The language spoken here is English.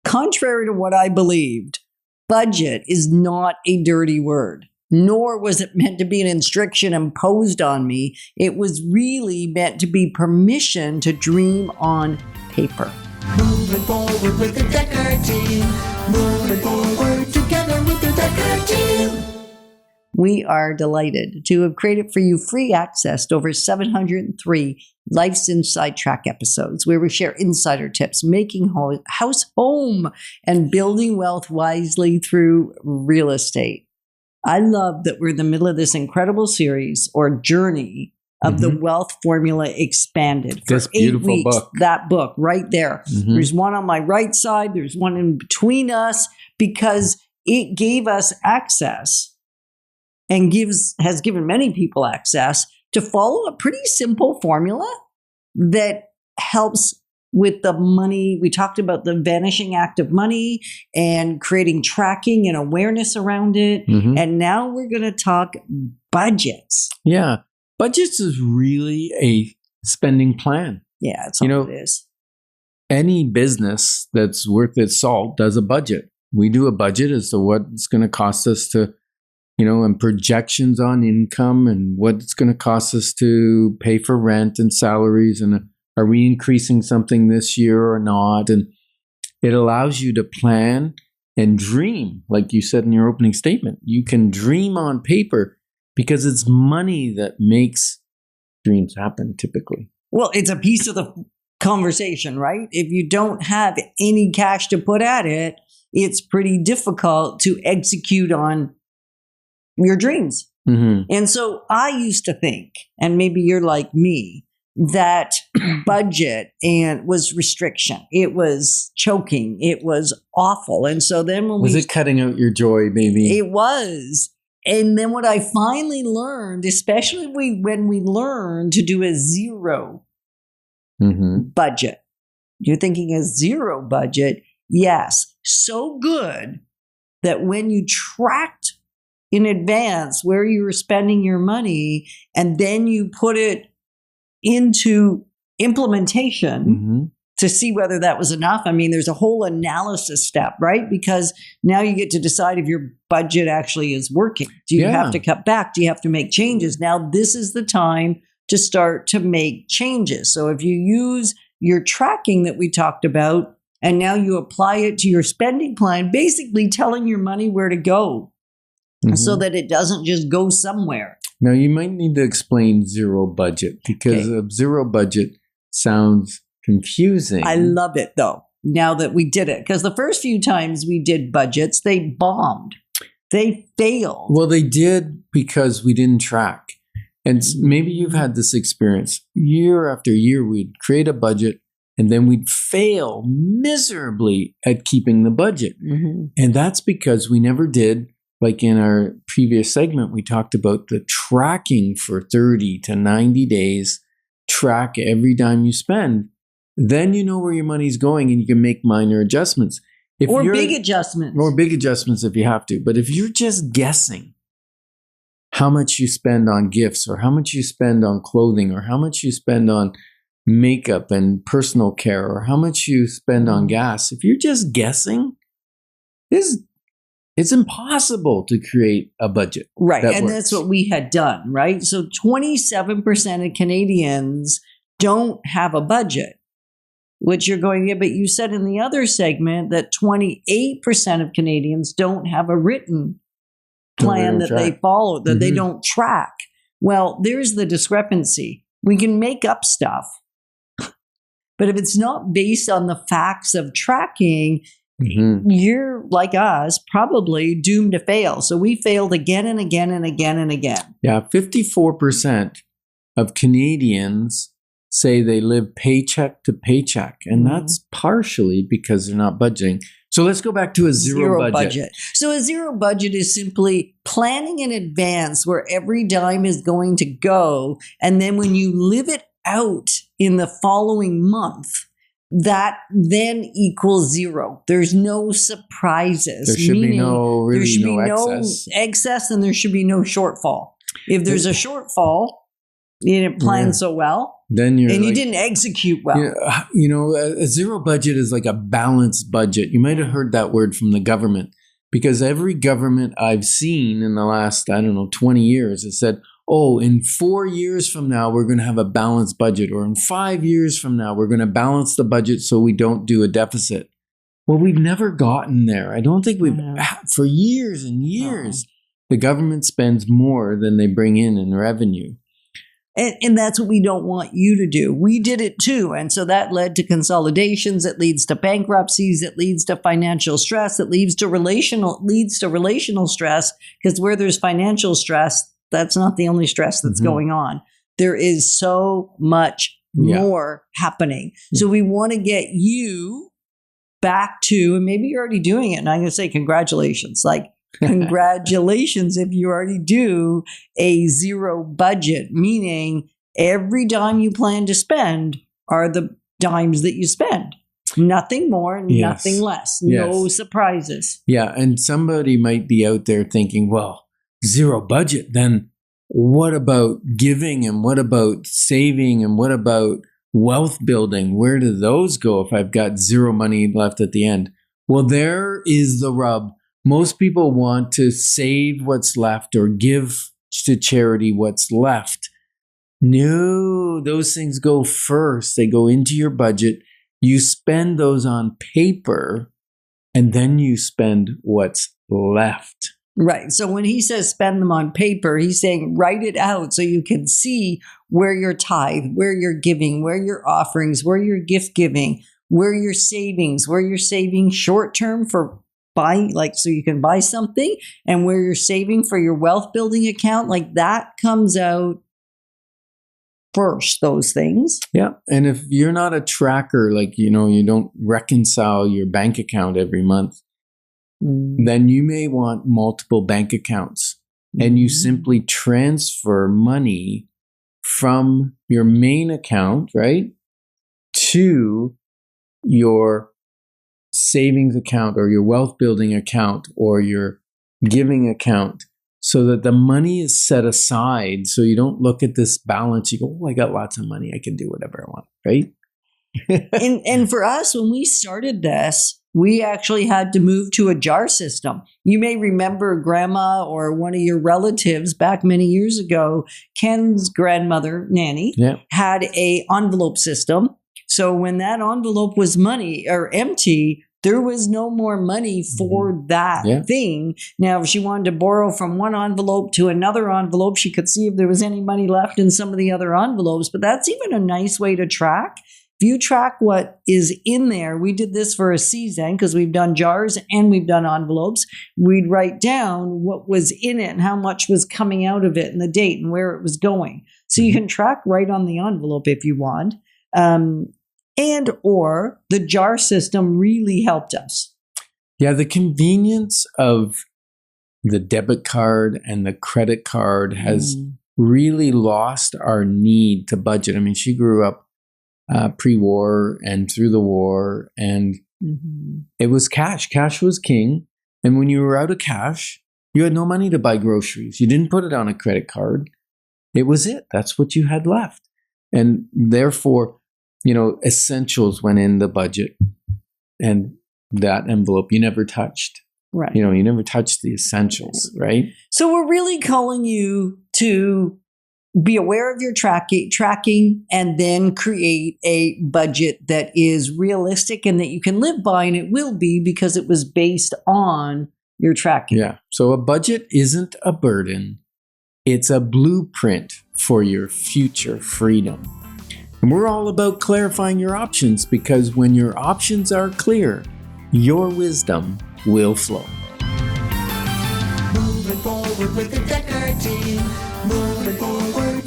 Contrary to what I believed, budget is not a dirty word, nor was it meant to be an instruction imposed on me. It was really meant to be permission to dream on paper. Moving forward with the Dekker team. Moving forward together with the Dekker team. We are delighted to have created for you free access to over 703 Life's Inside Track episodes where we share insider tips, making house home, and building wealth wisely through real estate. I love that we're in the middle of this incredible series or journey of the Wealth Formula Expanded. For This 8 beautiful weeks, book. that book right there. There's one on my right side. There's one in between us because it gave us access and has given many people access to follow a pretty simple formula that helps with the money. We talked about the vanishing act of money and creating tracking and awareness around it. And now we're going to talk budgets. Yeah. Budgets is really a spending plan. Yeah, that's all it is. Any business that's worth its salt does a budget. We do a budget as to what it's going to cost us to, and projections on income and what it's going to cost us to pay for rent and salaries. And are we increasing something this year or not? And it allows you to plan and dream, like you said in your opening statement. You can dream on paper because it's money that makes dreams happen typically. Well, it's a piece of the conversation, right? If you don't have any cash to put at it, it's pretty difficult to execute on your dreams. And so I used to think, and maybe you're like me, that budget was restriction. It was choking. It was awful. And so then when was it cutting out your joy, maybe? It was. And then what I finally learned, especially when we learned to do a zero budget, you're thinking a zero budget. Yes. So good that when you tracked in advance where you were spending your money and then you put it into implementation to see whether that was enough. I mean, there's a whole analysis step, right? Because now you get to decide if your budget actually is working. Do you have to cut back? Do you have to make changes? Now, this is the time to start to make changes. So if you use your tracking that we talked about, and now you apply it to your spending plan, basically telling your money where to go so that it doesn't just go somewhere. Now, you might need to explain zero budget because a zero budget sounds confusing. I love it, though, now that we did it. Because the first few times we did budgets, they bombed. They failed. Well, they did because we didn't track. And maybe you've had this experience. Year after year, we'd create a budget and then we'd fail miserably at keeping the budget. And that's because we never did. Like in our previous segment, we talked about the tracking for 30 to 90 days, track every dime you spend. Then you know where your money's going and you can make minor adjustments. Or big adjustments. Or big adjustments if you have to. But if you're just guessing how much you spend on gifts or how much you spend on clothing or how much you spend on makeup and personal care or how much you spend on gas, if you're just guessing, it's impossible to create a budget. Right. And that's what we had done, right? So 27% of Canadians don't have a budget, which you're going, but you said in the other segment that 28% of Canadians don't have a written plan that they follow, that they don't track. Well, there's the discrepancy. We can make up stuff, but if it's not based on the facts of tracking, you're like us, probably doomed to fail. So we failed again and again and again and again. Yeah, 54% of Canadians say they live paycheck to paycheck. And that's partially because they're not budgeting. So let's go back to a zero budget. So a zero budget is simply planning in advance where every dime is going to go. And then when you live it out in the following month, that then equals zero. There's no surprises. There should be no excess. No excess and there should be no shortfall. If there's a shortfall, You didn't plan so well. Then you didn't execute well. A zero budget is like a balanced budget. You might have heard that word from the government, because every government I've seen in the last, 20 years has said, oh, in 4 years from now, we're going to have a balanced budget. Or in 5 years from now, we're going to balance the budget so we don't do a deficit. Well, we've never gotten there. I don't think for years and years, the government spends more than they bring in revenue. And that's what we don't want you to do. We did it too. And so that led to consolidations. It leads to bankruptcies. It leads to financial stress. It leads to relational stress, because where there's financial stress, that's not the only stress that's going on. There is so much more happening. So we want to get you back to, and maybe you're already doing it. And I'm going to say congratulations. Like, congratulations if you already do a zero budget, meaning every dime you plan to spend are the dimes that you spend. Nothing more, nothing less. No surprises. Yeah. And somebody might be out there thinking, well, zero budget, then what about giving, and what about saving, and what about wealth building? Where do those go if I've got zero money left at the end? Well, there is the rub. Most people want to save what's left or give to charity what's left. No, those things go first. They go into your budget. You spend those on paper, and then you spend what's left. Right. So when he says spend them on paper, he's saying write it out so you can see where you're tithe, where you're giving, where your offerings, where you're gift giving, where your savings, where you're saving short term for buying, like so you can buy something, and where you're saving for your wealth building account. Like that comes out first, those things. Yeah. And if you're not a tracker, like, you don't reconcile your bank account every month, then you may want multiple bank accounts, and you simply transfer money from your main account, right, to your savings account or your wealth building account or your giving account, so that the money is set aside. So you don't look at this balance, you go, oh, I got lots of money, I can do whatever I want, right? and for us, when we started this, we actually had to move to a jar system. You may remember grandma or one of your relatives back many years ago, Ken's grandmother, Nanny, had a envelope system. So when that envelope was empty, there was no more money for that thing. Now, if she wanted to borrow from one envelope to another envelope, she could see if there was any money left in some of the other envelopes. But that's even a nice way to track. If you track what is in there, we did this for a season because we've done jars and we've done envelopes. We'd write down what was in it and how much was coming out of it and the date and where it was going. So you can track right on the envelope if you want. And or the jar system really helped us. Yeah, the convenience of the debit card and the credit card has really lost our need to budget. I mean, she grew up pre-war and through the war, and it was cash. Cash was king. And when you were out of cash, you had no money to buy groceries. You didn't put it on a credit card. It was it. That's what you had left. And therefore, essentials went in the budget, and that envelope you never touched. Right. You never touched the essentials, right? So we're really calling you to be aware of your tracking, and then create a budget that is realistic and that you can live by, and it will be because it was based on your tracking. Yeah. So a budget isn't a burden. It's a blueprint for your future freedom. And we're all about clarifying your options, because when your options are clear, your wisdom will flow. Moving forward with the Dekker team. Moving forward